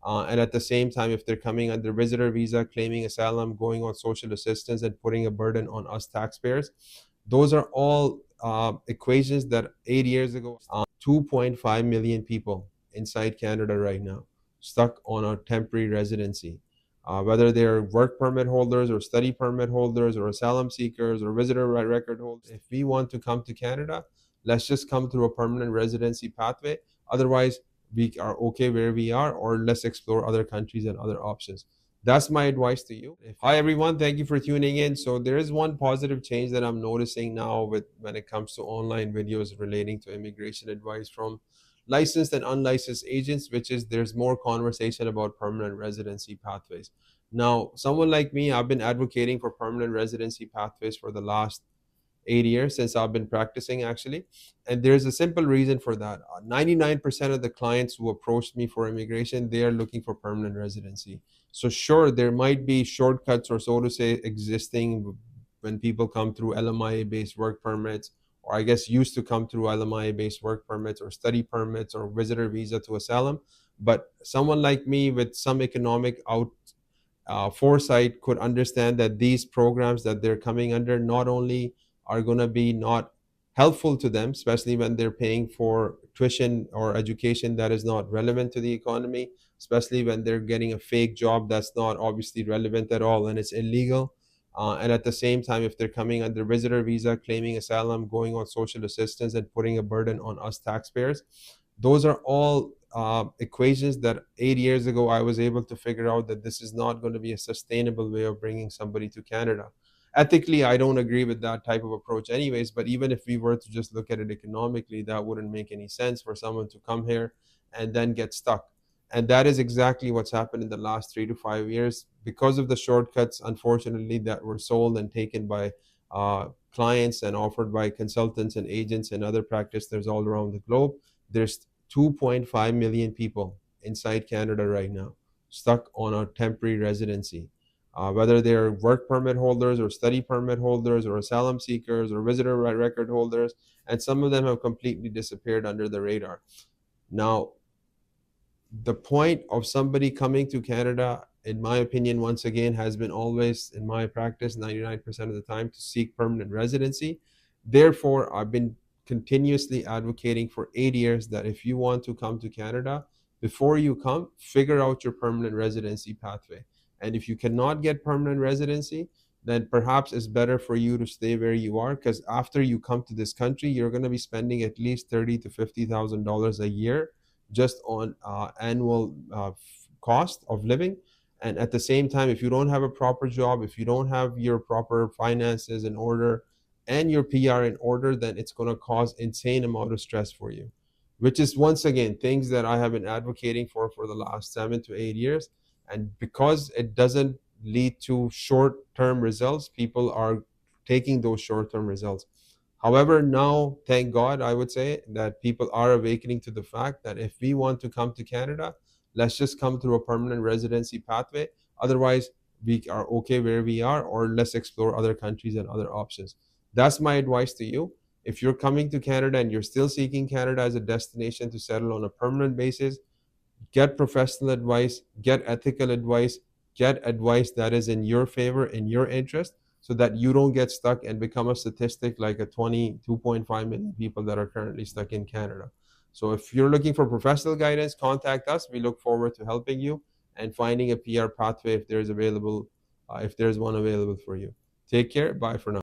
And at the same time, if they're coming under visitor visa, claiming asylum, going on social assistance, and putting a burden on us taxpayers, those are all equations that 8 years ago, 2.5 million people inside Canada right now stuck on a temporary residency. Whether they're work permit holders or study permit holders or asylum seekers or visitor record holders, if we want to come to Canada, let's just come through a permanent residency pathway. Otherwise, we are okay where we are, or let's explore other countries and other options. That's my advice to you. Hi everyone, thank you for tuning in. So there is one positive change that I'm noticing now with when it comes to online videos relating to immigration advice from licensed and unlicensed agents, which is there's more conversation about permanent residency pathways. Now, someone like me, I've been advocating for permanent residency pathways for the last 8 years since I've been practicing actually. And there's a simple reason for that. 99% of the clients who approached me for immigration, they are looking for permanent residency. So sure, there might be shortcuts or so to say existing when people come through LMIA based work permits, or I guess used to come through LMIA based work permits or study permits or visitor visa to asylum. But someone like me with some economic foresight could understand that these programs that they're coming under not only are going to be not helpful to them, especially when they're paying for tuition or education that is not relevant to the economy, especially when they're getting a fake job that's not obviously relevant at all and it's illegal. And at the same time, if they're coming under visitor visa, claiming asylum, going on social assistance, and putting a burden on us taxpayers, those are all equations that 8 years ago I was able to figure out that this is not going to be a sustainable way of bringing somebody to Canada. Ethically, I don't agree with that type of approach, anyways. But even if we were to just look at it economically, that wouldn't make any sense for someone to come here and then get stuck. And that is exactly what's happened in the last 3 to 5 years because of the shortcuts, unfortunately, that were sold and taken by clients and offered by consultants and agents and other practitioners all around the globe. There's 2.5 million people inside Canada right now stuck on a temporary residency. Whether they're work permit holders or study permit holders or asylum seekers or visitor record holders, and some of them have completely disappeared under the radar. Now, the point of somebody coming to Canada, in my opinion, once again, has been always, in my practice, 99% of the time, to seek permanent residency. Therefore, I've been continuously advocating for 8 years that if you want to come to Canada, before you come, figure out your permanent residency pathway. And if you cannot get permanent residency, then perhaps it's better for you to stay where you are, because after you come to this country, you're going to be spending at least $30,000 to $50,000 a year just on annual cost of living. And at the same time, if you don't have a proper job, if you don't have your proper finances in order and your PR in order, then it's going to cause insane amount of stress for you, which is once again things that I have been advocating for the last 7 to 8 years. And because it doesn't lead to short-term results, people are taking those short-term results. However, now, thank God, I would say that people are awakening to the fact that if we want to come to Canada, let's just come through a permanent residency pathway. Otherwise, we are okay where we are, or let's explore other countries and other options. That's my advice to you. If you're coming to Canada and you're still seeking Canada as a destination to settle on a permanent basis, get professional advice, get ethical advice, get advice that is in your favor, in your interest, so that you don't get stuck and become a statistic like a 22.5 million people that are currently stuck in Canada. So if you're looking for professional guidance, contact us. We look forward to helping you and finding a PR pathway if there's one available for you. Take care. Bye for now.